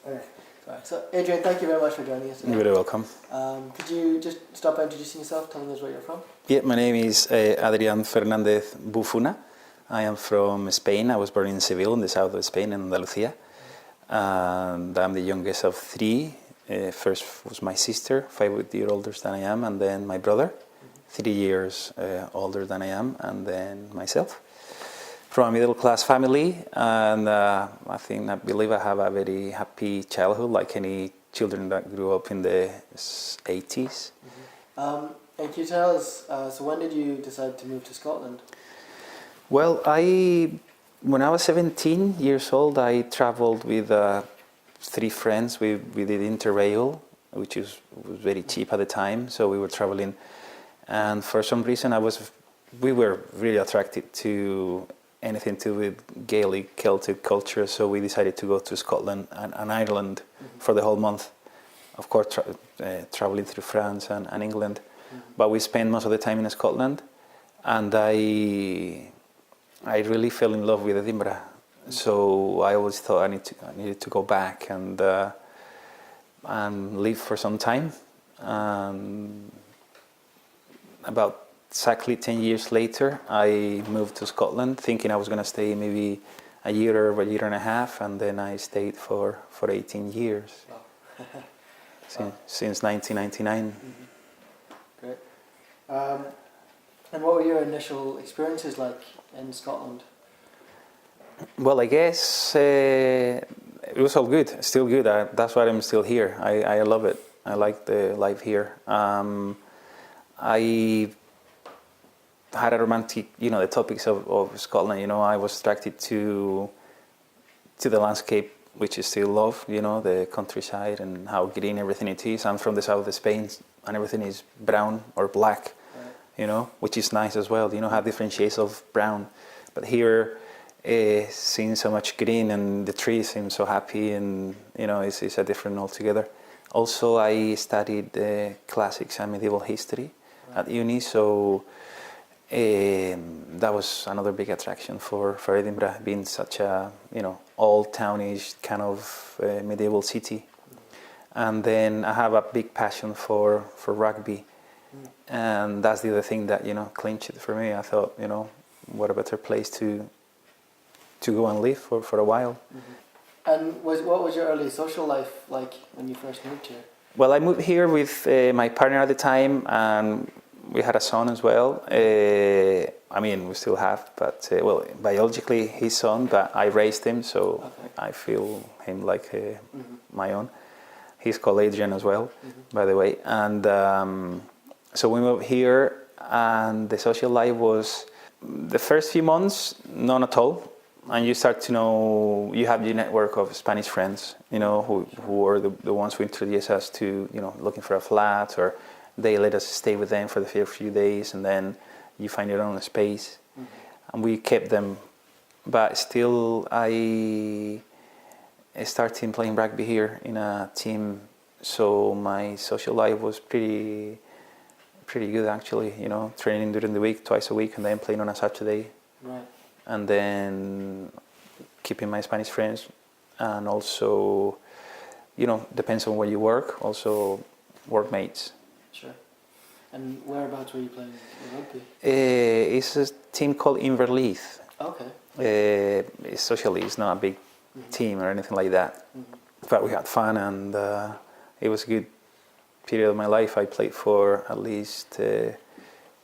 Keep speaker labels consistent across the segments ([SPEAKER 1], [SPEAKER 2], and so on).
[SPEAKER 1] Okay. So, Adrian, thank you very much for joining us today.
[SPEAKER 2] You're very welcome.
[SPEAKER 1] Could you just start by introducing yourself, telling us where you're from?
[SPEAKER 2] Yeah, my name is Adrian Fernandez Buffuna. I am from Spain. I was born in Seville, in the south of Spain, in Andalusia. And I'm the youngest of three. First was my sister, 5 years older than I am, and then my brother, 3 years older than I am, and then myself. From a middle-class family, and I believe I have a very happy childhood, like any children that grew up in the 80s.
[SPEAKER 1] And can you tell us, so when did you decide to move to Scotland?
[SPEAKER 2] Well, when I was 17 years old, I traveled with 3 friends. We did Interrail, which was very cheap at the time, so we were traveling. And for some reason, we were really attracted to anything to do with Gaelic, Celtic culture, so we decided to go to Scotland and Ireland for the whole month. Of course, traveling through France and England, but we spent most of the time in Scotland, and I really fell in love with Edinburgh. So I always thought I needed to go back and live for some time. About exactly 10 years later, I moved to Scotland, thinking I was going to stay maybe a year or a year and a half, and then I stayed for 18 years, since 1999.
[SPEAKER 1] Great. And what were your initial experiences like in Scotland?
[SPEAKER 2] Well, I guess it was all good, still good. That's why I'm still here. I love it. I like the life here. I had a romantic, the topics of Scotland. I was attracted to the landscape, which I still love. The countryside and how green everything it is. I'm from the south of Spain, and everything is brown or black. Right. Which is nice as well. Have different shades of brown. But here, seeing so much green and the trees seem so happy, and it's a different altogether. Also, I studied classics and medieval history at uni, so. That was another big attraction for Edinburgh, being such a old townish kind of medieval city. And then I have a big passion for rugby, and that's the other thing that clinched it for me. I thought, what a better place to go and live for a while.
[SPEAKER 1] And what was your early social life like when you first moved here?
[SPEAKER 2] Well, I moved here with my partner at the time, and we had a son as well. We still have, but biologically his son, but I raised him, so okay. I feel him like my own. He's called Adrian as well, by the way. And so we moved here, and the social life was the first few months none at all, and you start to know. You have your network of Spanish friends, who are the ones who introduce us to looking for a flat, or they let us stay with them for the first few days, and then you find your own space. And we kept them. But still, I started playing rugby here in a team, so my social life was pretty good actually. Training during the week, twice a week, and then playing on a Saturday. Right. And then keeping my Spanish friends, and also, depends on where you work, also workmates.
[SPEAKER 1] Sure. And whereabouts were you playing rugby?
[SPEAKER 2] It's a team called ELREC.
[SPEAKER 1] Okay.
[SPEAKER 2] It's socially, it's not a big team or anything like that. But we had fun, and it was a good period of my life. I played for at least 10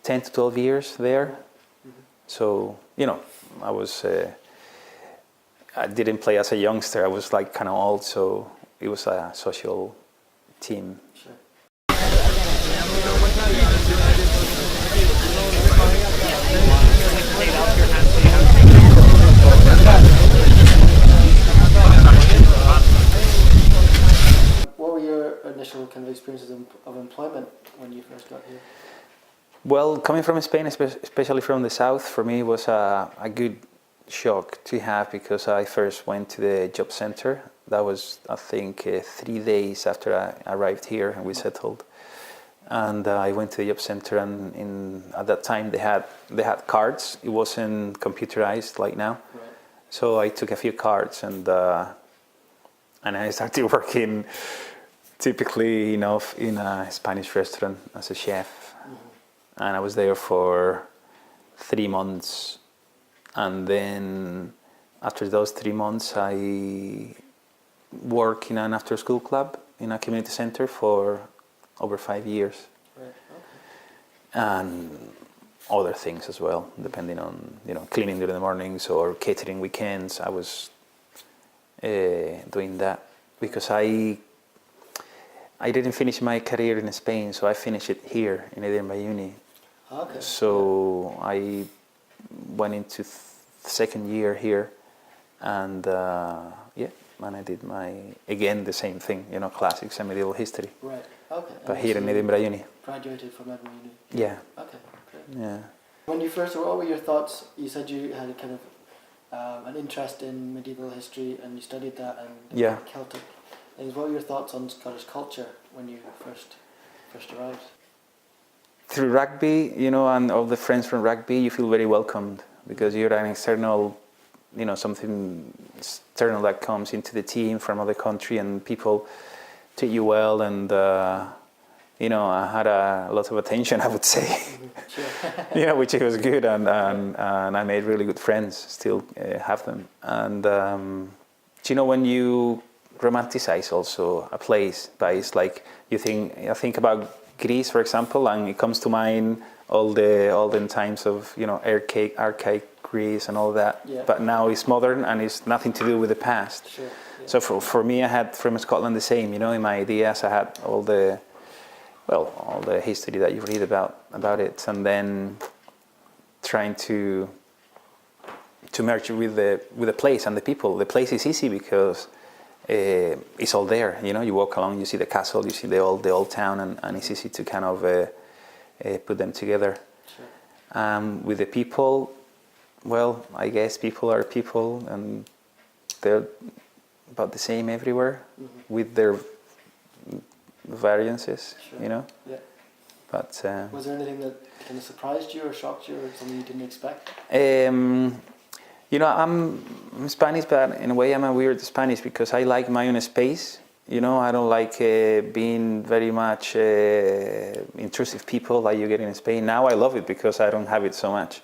[SPEAKER 2] to 12 years there. So, I didn't play as a youngster. I was like kind of old, so it was a social team.
[SPEAKER 1] Sure. What were your initial kind of experiences of employment when you first got here?
[SPEAKER 2] Well, coming from Spain, especially from the south, for me was a good shock to have, because I first went to the job center. That was, I think, 3 days after I arrived here and we settled. And I went to the job center, and at that time they had cards. It wasn't computerized like now.
[SPEAKER 1] Right.
[SPEAKER 2] So I took a few cards, and I started working typically in a Spanish restaurant as a chef. And I was there for 3 months, and then after those 3 months I worked in an after school club in a community center for over 5 years.
[SPEAKER 1] Right. Okay.
[SPEAKER 2] And other things as well, depending on cleaning during the mornings or catering weekends. I was doing that because I didn't finish my career in Spain, so I finished it here in Edinburgh Uni.
[SPEAKER 1] Okay.
[SPEAKER 2] So I went into second year here, and and I did the same thing, classics and medieval history.
[SPEAKER 1] Right. Okay.
[SPEAKER 2] But here in Edinburgh Uni.
[SPEAKER 1] Graduated from Edinburgh Uni.
[SPEAKER 2] Yeah.
[SPEAKER 1] Okay. Great.
[SPEAKER 2] Yeah.
[SPEAKER 1] When you first, what were your thoughts? You said you had a kind of an interest in medieval history, and you studied that and
[SPEAKER 2] Yeah.
[SPEAKER 1] Celtic things. What were your thoughts on Scottish culture when you first arrived?
[SPEAKER 2] Through rugby, and all the friends from rugby, you feel very welcomed because you're an external, something external that comes into the team from other country, and people treat you well, and I had a lot of attention, I would say.
[SPEAKER 1] Sure.
[SPEAKER 2] Which was good, and I made really good friends, still have them. And when you romanticize also a place, but it's like I think about Greece, for example, and it comes to mind all the times of archaic Greece and all that.
[SPEAKER 1] Yeah.
[SPEAKER 2] But now it's modern and it's nothing to do with the past.
[SPEAKER 1] Sure. Yeah.
[SPEAKER 2] So for me, I had from Scotland the same. In my ideas, I had all the history that you read about it, and then trying to merge it with the place and the people. The place is easy because it's all there. You walk along, you see the castle, you see the old town, and it's easy to kind of put them together.
[SPEAKER 1] Sure.
[SPEAKER 2] With the people, well, I guess people are people, and they're about the same everywhere, with their variances.
[SPEAKER 1] Sure. Yeah.
[SPEAKER 2] But
[SPEAKER 1] was there anything that kind of surprised you or shocked you, or something you didn't expect?
[SPEAKER 2] I'm Spanish, but in a way I'm a weird Spanish because I like my own space. I don't like being very much intrusive people like you get in Spain. Now I love it because I don't have it so much.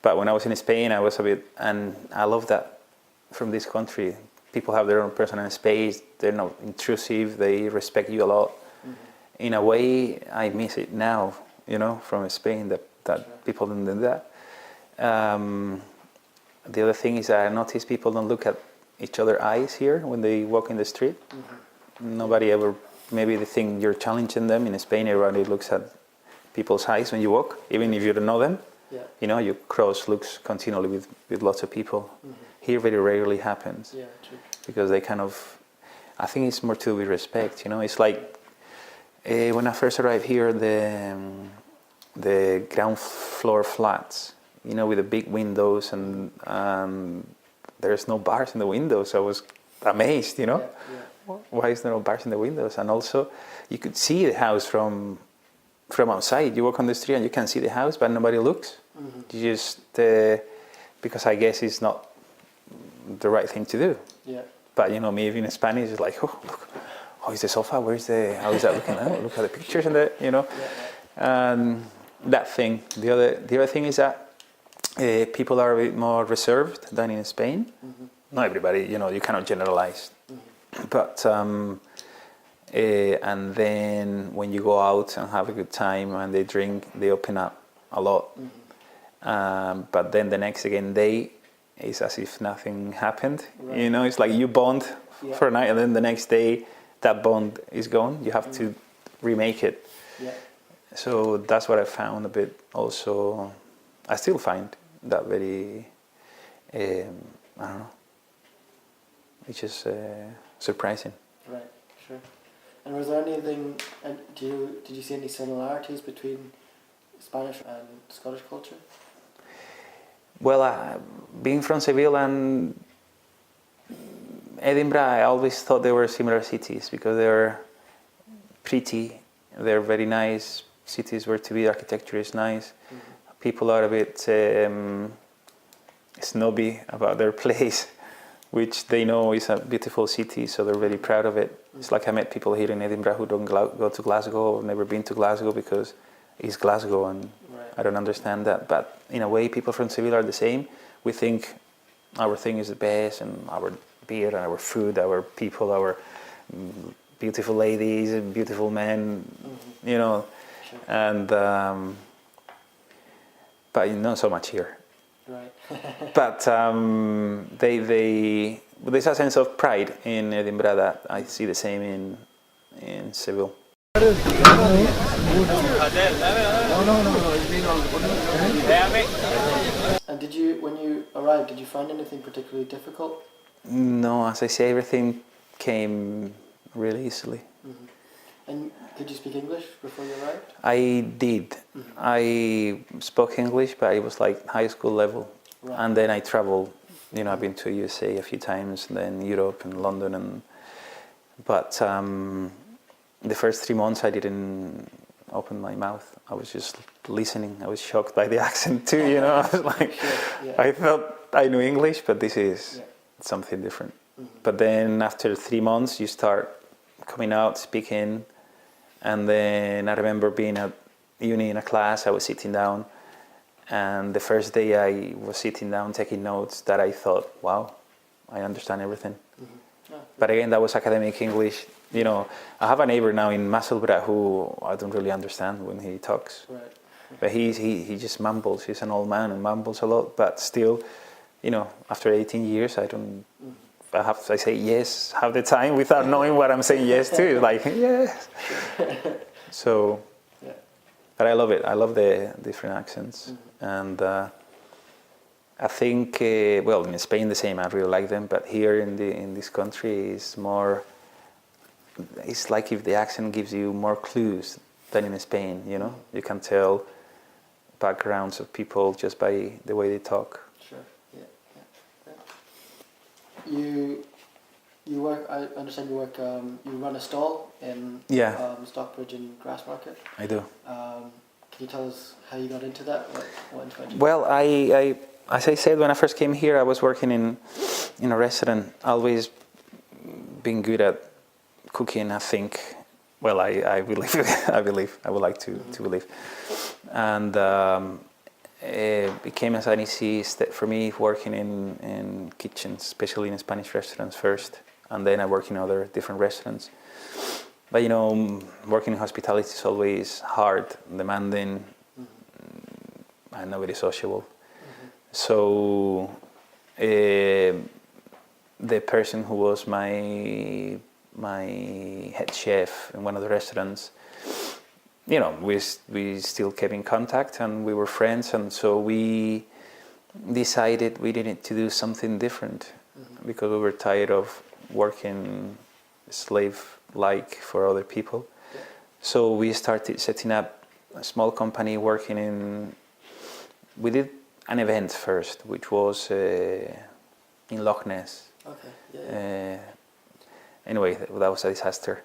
[SPEAKER 2] But when I was in Spain, I was a bit, and I love that from this country. People have their own personal space. They're not intrusive. They respect you a lot. In a way, I miss it now, from Spain, that
[SPEAKER 1] Sure.
[SPEAKER 2] people don't do that. The other thing is that I notice people don't look at each other's eyes here when they walk in the street. Nobody ever, maybe they think you're challenging them. In Spain, everybody looks at people's eyes when you walk, even if you don't know them.
[SPEAKER 1] Yeah.
[SPEAKER 2] You cross looks continually with lots of people. Here, very rarely happens.
[SPEAKER 1] Yeah. True.
[SPEAKER 2] Because they kind of, I think it's more to do with respect. It's like when I first arrived here, the ground floor flats, with the big windows, and there's no bars in the windows. I was amazed,
[SPEAKER 1] Yeah.
[SPEAKER 2] Why is there no bars in the windows? And also, you could see the house from outside. You walk on the street and you can see the house, but nobody looks. You just because I guess it's not the right thing to do.
[SPEAKER 1] Yeah.
[SPEAKER 2] But maybe in Spanish it's like, oh look, is the sofa? How is that looking? Oh, look at the pictures and and that thing. The other thing is that people are a bit more reserved than in Spain. Not everybody, you cannot generalize. But and then when you go out and have a good time and they drink, they open up a lot. But then the next day, it's as if nothing happened.
[SPEAKER 1] Right.
[SPEAKER 2] It's like you bond for a night, and then the next day that bond is gone. You have to remake it.
[SPEAKER 1] Yeah.
[SPEAKER 2] So that's what I found a bit. Also, I still find that very, I don't know. It's just surprising.
[SPEAKER 1] Right. Sure. And was there anything? Did you see any similarities between Spanish and Scottish culture?
[SPEAKER 2] Well, being from Seville and Edinburgh, I always thought they were similar cities because they were pretty They're very nice cities where to be. Architecture is nice. People are a bit snobby about their place, which they know is a beautiful city, so they're very proud of it. It's like I met people here in Edinburgh who don't go to Glasgow or never been to Glasgow because it's Glasgow, and I don't understand that. But in a way, people from Seville are the same. We think our thing is the best, and our beer and our food, our people, our beautiful ladies and beautiful men, you know, and but not so much here.
[SPEAKER 1] Right.
[SPEAKER 2] But there's a sense of pride in Edinburgh that I see the same in Seville.
[SPEAKER 1] And did you, when you arrived, did you find anything particularly difficult?
[SPEAKER 2] No, as I say, everything came really easily.
[SPEAKER 1] And could you speak English before you arrived?
[SPEAKER 2] I did. I spoke English, but it was like high school level.
[SPEAKER 1] Right.
[SPEAKER 2] And then I traveled. You know, I've been to USA a few times, and then Europe and London. But the first 3 months, I didn't open my mouth. I was just listening. I was shocked by the accent too. You know, I was like, I thought I knew English, but this is something different. But then after 3 months, you start coming out, speaking. And then I remember being at uni in a class, I was sitting down, and the first day I was sitting down taking notes that I thought, wow, I understand everything. But again, that was academic English. You know, I have a neighbor now in Musselburgh who I don't really understand when he talks.
[SPEAKER 1] Right.
[SPEAKER 2] But he just mumbles. He's an old man and mumbles a lot, but still, you know, after 18 years, I say yes half the time without knowing what I'm saying yes to. It's like, yes. So, but I love it. I love the different accents. And I think, well, in Spain the same, I really like them. But here in this country is more, it's like if the accent gives you more clues than in Spain, you know? You can tell backgrounds of people just by the way they talk.
[SPEAKER 1] Sure. You work. I understand you work. You run a stall in Stockbridge and Grassmarket.
[SPEAKER 2] I do.
[SPEAKER 1] Can you tell us how you got into that? What inspired you?
[SPEAKER 2] Well, I as I said when I first came here, I was working in a restaurant. Always been good at cooking. I think. Well, I believe. I believe. I would like to believe. And it became as an easy step for me working in kitchens, especially in Spanish restaurants first, and then I work in other different restaurants. But you know, working in hospitality is always hard, demanding, and not very sociable. So the person who was my head chef in one of the restaurants, you know, we still kept in contact and we were friends, and so we decided we needed to do something different because we were tired of working slave-like for other people. So we started setting up a small company working in. We did an event first, which was in Loch Ness. Okay. Anyway, that was a disaster.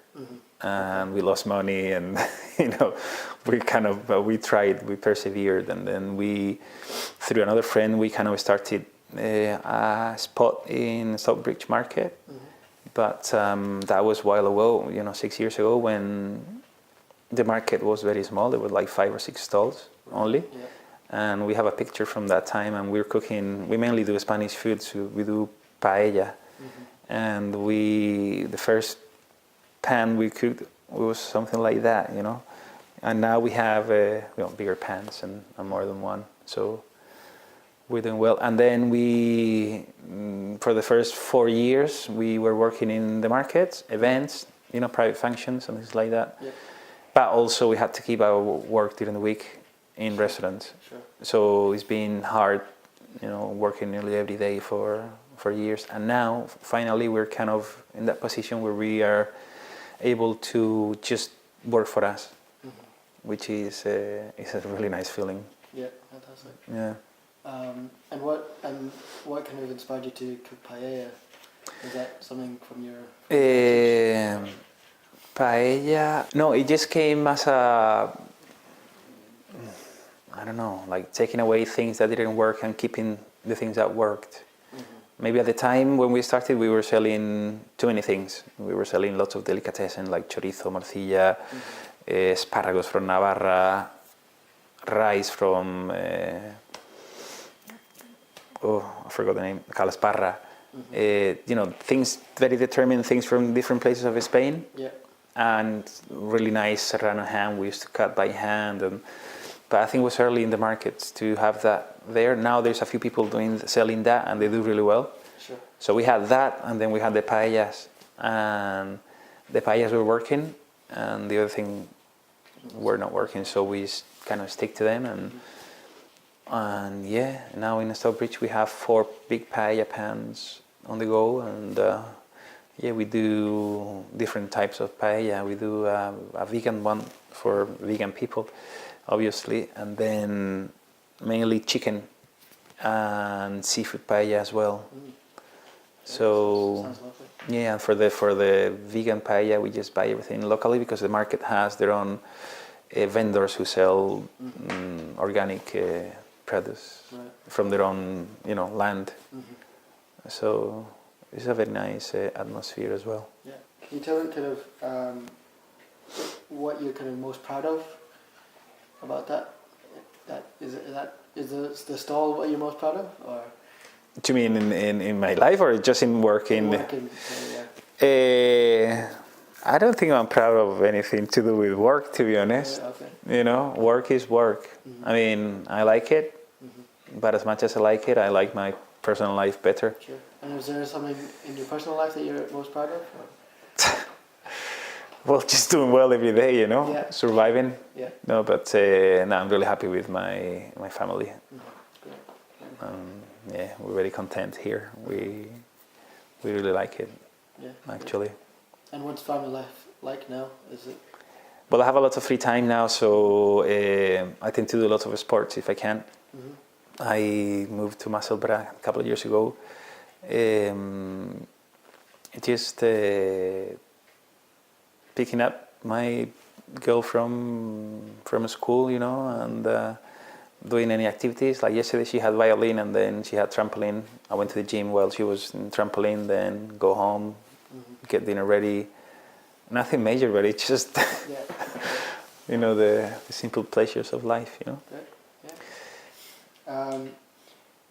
[SPEAKER 2] And we lost money, and you know, we tried, we persevered, and then we, through another friend, we kind of started a spot in Stockbridge market. But that was a while ago, you know, 6 years ago, when the market was very small. There were like 5 or 6 stalls only. And we have a picture from that time, and we're cooking. We mainly do Spanish food, so we do paella. And the first pan we cooked was something like that, you know. And now we have bigger pans and more than one, so we're doing well. And then we, for the first 4 years, we were working in the markets, events, you know, private functions and things like that. But also we had to keep our work during the week in restaurants. So it's been hard, you know, working nearly every day for years. And now, finally, we're kind of in that position where we are able to just work for us, which is a really nice feeling. Yeah,
[SPEAKER 1] fantastic.
[SPEAKER 2] Yeah.
[SPEAKER 1] And what kind of inspired you to cook paella? Is that something from your?
[SPEAKER 2] Paella. No, it just came as a, I don't know, like taking away things that didn't work and keeping the things that worked. Maybe at the time when we started, we were selling too many things. We were selling lots of delicatessen like chorizo, morcilla, asparagus from Navarra, rice from, I forgot the name, calasparra. Things, very determined things from different places of Spain.
[SPEAKER 1] Yeah.
[SPEAKER 2] And really nice serrano ham we used to cut by hand. But I think it was early in the markets to have that there. Now there's a few people selling that, and they do really well.
[SPEAKER 1] Sure.
[SPEAKER 2] So we had that, and then we had the paellas. And the paellas were working, and the other thing were not working, so we kind of stick to them. And yeah, now in Stockbridge we have 4 big paella pans on the go, and we do different types of paella. We do a vegan one for vegan people, obviously, and then mainly chicken and seafood paella as well. So
[SPEAKER 1] Sounds lovely.
[SPEAKER 2] yeah, for the vegan paella we just buy everything locally because the market has their own vendors who sell organic produce from their own land. So it's a very nice atmosphere as well.
[SPEAKER 1] Yeah. Can you tell me kind of what you're kind of most proud of about that? Is the stall what you're most proud of, or?
[SPEAKER 2] Do you mean in my life or just in working? I don't think I'm proud of anything to do with work, to be honest.
[SPEAKER 1] Okay.
[SPEAKER 2] Work is work. I mean, I like it, but as much as I like my personal life better.
[SPEAKER 1] Sure. And is there something in your personal life that you're most proud of?
[SPEAKER 2] Well, just doing well every day,
[SPEAKER 1] Yeah.
[SPEAKER 2] surviving.
[SPEAKER 1] Yeah.
[SPEAKER 2] No, but no, I'm really happy with my family.
[SPEAKER 1] Great.
[SPEAKER 2] We're very content here. We really like it, actually.
[SPEAKER 1] And what's family life like now? Is it?
[SPEAKER 2] Well, I have a lot of free time now, so I tend to do a lot of sports if I can. I moved to Musselburgh a couple of years ago. Just picking up my girl from school, and doing any activities. Like yesterday she had violin and then she had trampoline. I went to the gym while she was in trampoline, then go home, get dinner ready. Nothing major, but it's just, the simple pleasures of life,
[SPEAKER 1] Great. Yeah.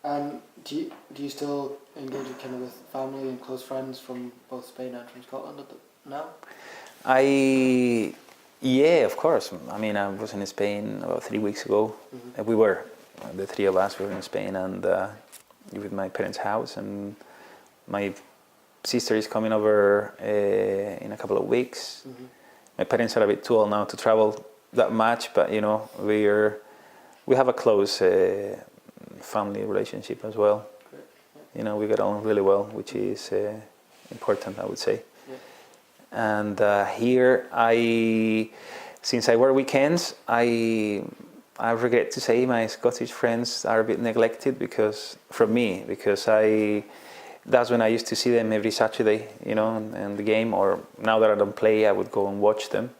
[SPEAKER 1] And do you still engage with family and close friends from both Spain and from Scotland now?
[SPEAKER 2] Yeah, of course. I mean, I was in Spain about 3 weeks ago. We were, the 3 of us were in Spain and with my parents' house, and my sister is coming over in a couple of weeks. My parents are a bit too old now to travel that much, but we have a close family relationship as well.
[SPEAKER 1] Great.
[SPEAKER 2] We get on really well, which is important, I would say. And here, since I work weekends, I regret to say my Scottish friends are a bit neglected because that's when I used to see them every Saturday, and the game. Or now that I don't play, I would go and watch them.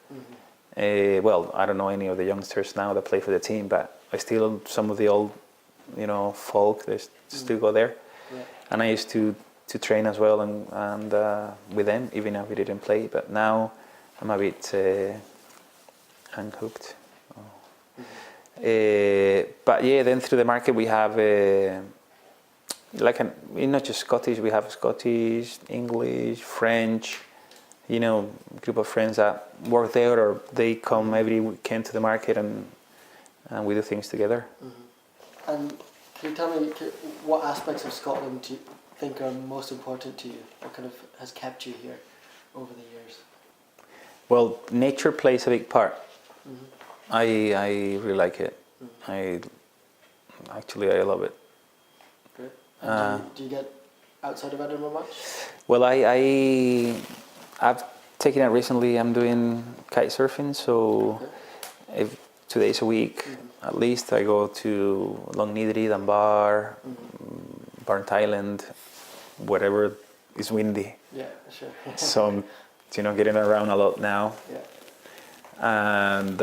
[SPEAKER 2] Well, I don't know any of the youngsters now that play for the team, but I still some of the old, folk they still go there. And I used to train as well and with them, even if we didn't play. But now I'm a bit unhooked. But yeah, then through the market we have not just Scottish. We have Scottish, English, French. Group of friends that work there, or they come every weekend to the market and we do things together.
[SPEAKER 1] And can you tell me what aspects of Scotland do you think are most important to you? What kind of has kept you here over the years?
[SPEAKER 2] Well, nature plays a big part. I really like it. I love it.
[SPEAKER 1] Great. And do you get outside of Edinburgh much?
[SPEAKER 2] Well, I've taken it recently. I'm doing kite surfing, so 2 days a week at least I go to Longniddry, Dunbar, Burnt Island, wherever is windy.
[SPEAKER 1] Yeah, sure.
[SPEAKER 2] So I'm getting around a lot now.
[SPEAKER 1] Yeah.
[SPEAKER 2] And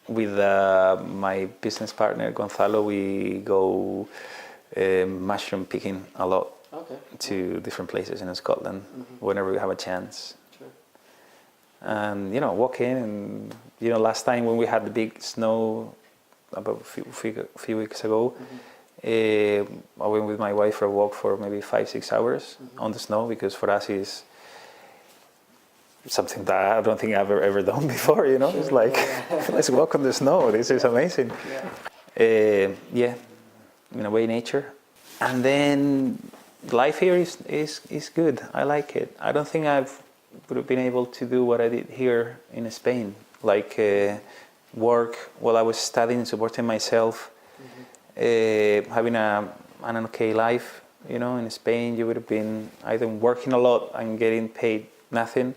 [SPEAKER 2] with my business partner Gonzalo, we go mushroom picking a lot to different places in Scotland whenever we have a chance.
[SPEAKER 1] Sure.
[SPEAKER 2] And walking, and last time when we had the big snow about a few weeks ago, I went with my wife for a walk for maybe 5-6 hours on the snow, because for us is something that I don't think I've ever done before. Sure, it's like let's walk on the snow. This is amazing. Yeah, in a way, nature. And then life here is good. I like it. I don't think would have been able to do what I did here in Spain, like work while I was studying, supporting myself, having an okay life. In Spain you would have been either working a lot and getting paid nothing,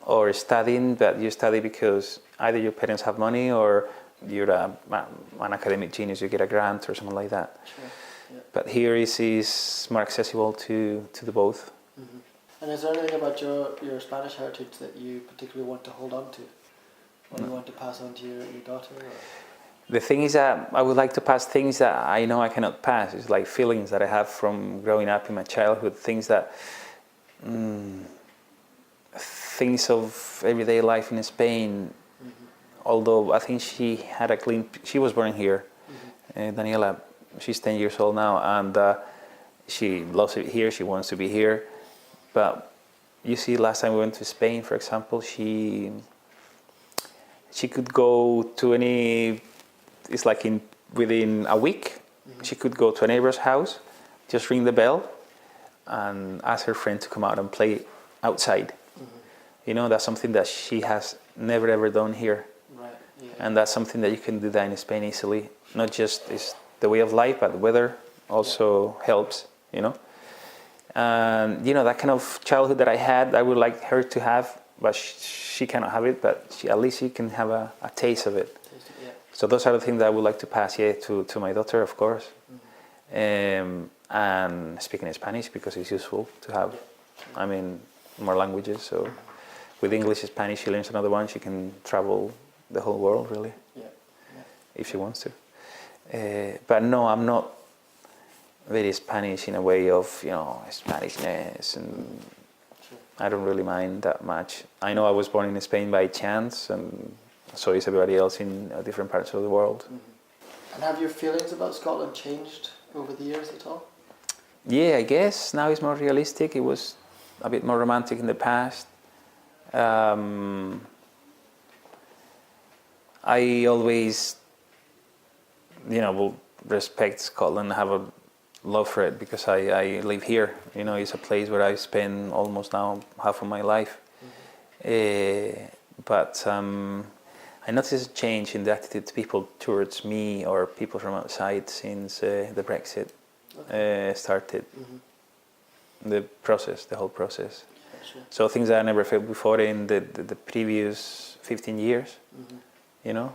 [SPEAKER 2] or studying, but you study because either your parents have money or you're an academic genius, you get a grant or something like that.
[SPEAKER 1] Sure. Yeah.
[SPEAKER 2] But here is more accessible to the both.
[SPEAKER 1] And is there anything about your Spanish heritage that you particularly want to hold on to, or you want to pass on to your daughter? Or?
[SPEAKER 2] The thing is that I would like to pass things that I know I cannot pass. It's like feelings that I have from growing up in my childhood, things that things of everyday life in Spain. Although I think she was born here, Daniela. She's 10 years old now, and she loves it here. She wants to be here. But you see, last time we went to Spain, for example, she could go to any. It's like within a week, she could go to a neighbor's house, just ring the bell, and ask her friend to come out and play outside. That's something that she has never ever done here.
[SPEAKER 1] Right. Yeah.
[SPEAKER 2] And that's something that you can do that in Spain easily. Not just is the way of life, but the weather also helps. And that kind of childhood that I had, I would like her to have, but she cannot have it. But at least she can have a taste of it.
[SPEAKER 1] Yeah.
[SPEAKER 2] So those are the things that I would like to pass, to my daughter, of course. And speaking Spanish, because it's useful to have. I mean, more languages. So with English and Spanish, she learns another one. She can travel the whole world, really, if she wants to. But no, I'm not very Spanish in a way of Spanishness, and I don't really mind that much. I know I was born in Spain by chance, and so is everybody else in different parts of the world.
[SPEAKER 1] And have your feelings about Scotland changed over the years at all?
[SPEAKER 2] Yeah, I guess now it's more realistic. It was a bit more romantic in the past. I always, will respect Scotland and have a love for it because I live here. It's a place where I spend almost now half of my life. But I noticed a change in the attitude of people towards me or people from outside since the Brexit started. The whole process.
[SPEAKER 1] Sure.
[SPEAKER 2] So things that I never felt before in the previous 15 years,
[SPEAKER 1] Yeah.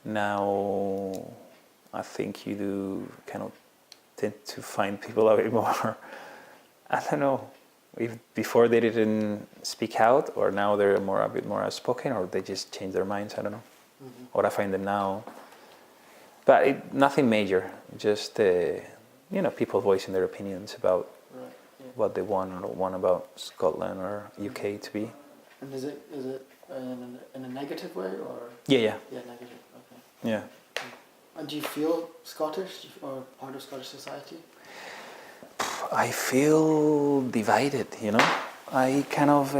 [SPEAKER 2] Now I think you do kind of tend to find people a bit more, I don't know, if before they didn't speak out, or now they're a bit more outspoken, or they just change their minds, I don't know. Or I find them now. But nothing major, just, people voicing their opinions about what they want or don't want about Scotland or UK to be.
[SPEAKER 1] And is it in a negative way, or?
[SPEAKER 2] Yeah.
[SPEAKER 1] Yeah, negative. Okay.
[SPEAKER 2] Yeah.
[SPEAKER 1] And do you feel Scottish or part of Scottish society?
[SPEAKER 2] I feel divided. I kind of,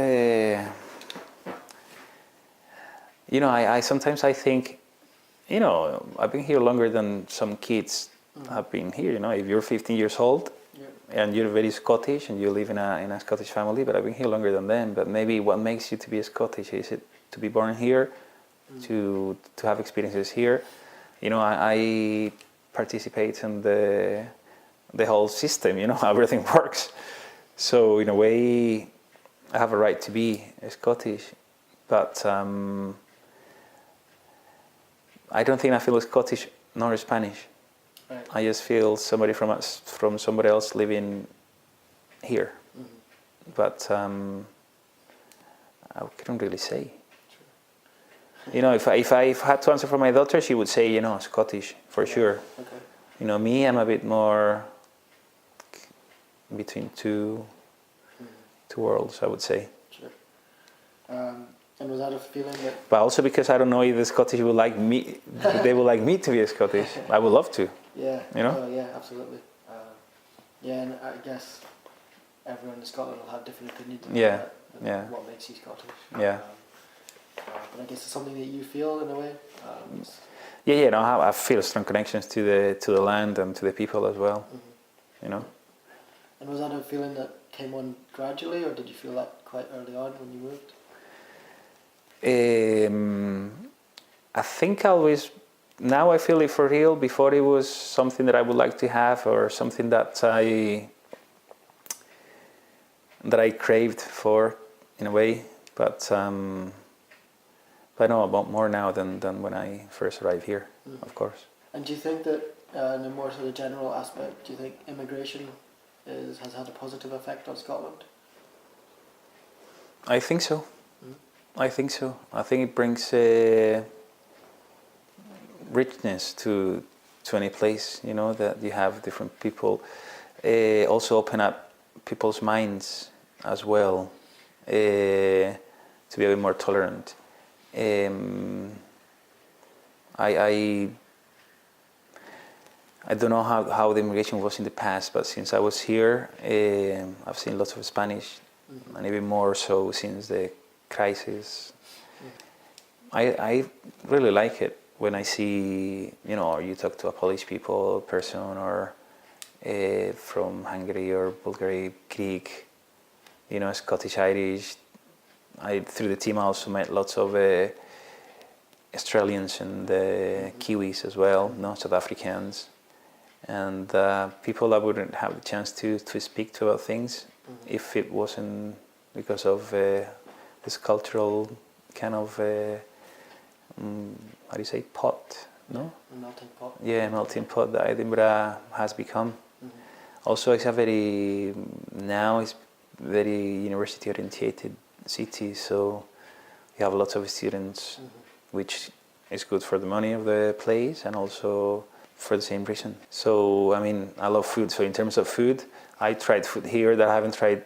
[SPEAKER 2] I sometimes I think, I've been here longer than some kids have been here. If you're 15 years old. And you're very Scottish, and you live in a Scottish family, but I've been here longer than them. But maybe what makes you to be Scottish is it to be born here, to have experiences here. I participate in the whole system. How everything works. So in a way, I have a right to be Scottish, but I don't think I feel Scottish nor Spanish. Right. I just feel somebody from somewhere else living here. But I couldn't really say. You know, if I had to answer for my daughter, she would say, you know, Scottish for sure.
[SPEAKER 1] Okay.
[SPEAKER 2] You know, me, I'm a bit more between two worlds, I would say.
[SPEAKER 1] Sure. And was that a feeling that?
[SPEAKER 2] But also because I don't know if the Scottish would like me, they would like me to be a Scottish. I would love to.
[SPEAKER 1] Yeah.
[SPEAKER 2] You know?
[SPEAKER 1] Oh, yeah, absolutely. Yeah, and I guess everyone in Scotland will have different opinions about
[SPEAKER 2] Yeah,
[SPEAKER 1] that, and
[SPEAKER 2] yeah.
[SPEAKER 1] what makes you Scottish.
[SPEAKER 2] Yeah.
[SPEAKER 1] But I guess it's something that you feel in a way.
[SPEAKER 2] Yeah, no, I feel strong connections to the land and to the people as well. You know.
[SPEAKER 1] And was that a feeling that came on gradually, or did you feel that quite early on when you moved?
[SPEAKER 2] I think always. Now I feel it for real. Before it was something that I would like to have, or something that I craved for, in a way. But I know about more now than when I first arrived here, of course.
[SPEAKER 1] And do you think that, in a more sort of general aspect, do you think immigration has had a positive effect on Scotland?
[SPEAKER 2] I think so. I think so. I think it brings richness to any place. You know, that you have different people. Also open up people's minds as well, to be a bit more tolerant. I don't know how the immigration was in the past, but since I was here, I've seen lots of Spanish, and even more so since the crisis. I really like it when I see, you know, or you talk to a Polish person, or from Hungary or Bulgaria, Greek, you know, Scottish, Irish. Through the team I also met lots of Australians and Kiwis as well, no, South Africans, and people I wouldn't have the chance to speak to about things if it wasn't because of this cultural kind of how do you say, pot, no?
[SPEAKER 1] A melting pot.
[SPEAKER 2] Yeah, melting pot that Edinburgh has become. Also, it's now it's very university orientated city, so you have lots of students, which is good for the money of the place and also for the same reason. So, I mean, I love food. So in terms of food, I tried food here that I haven't tried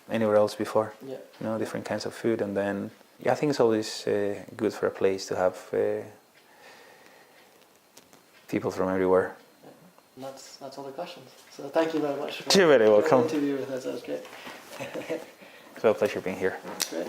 [SPEAKER 2] anywhere else before. Yeah. You know, different kinds of food, and then I think it's always good for a place to have people from everywhere.
[SPEAKER 1] And that's all the questions. So thank you very much.
[SPEAKER 2] You're very welcome.
[SPEAKER 1] For the interview with us. That was great.
[SPEAKER 2] It's a pleasure being here.
[SPEAKER 1] Great.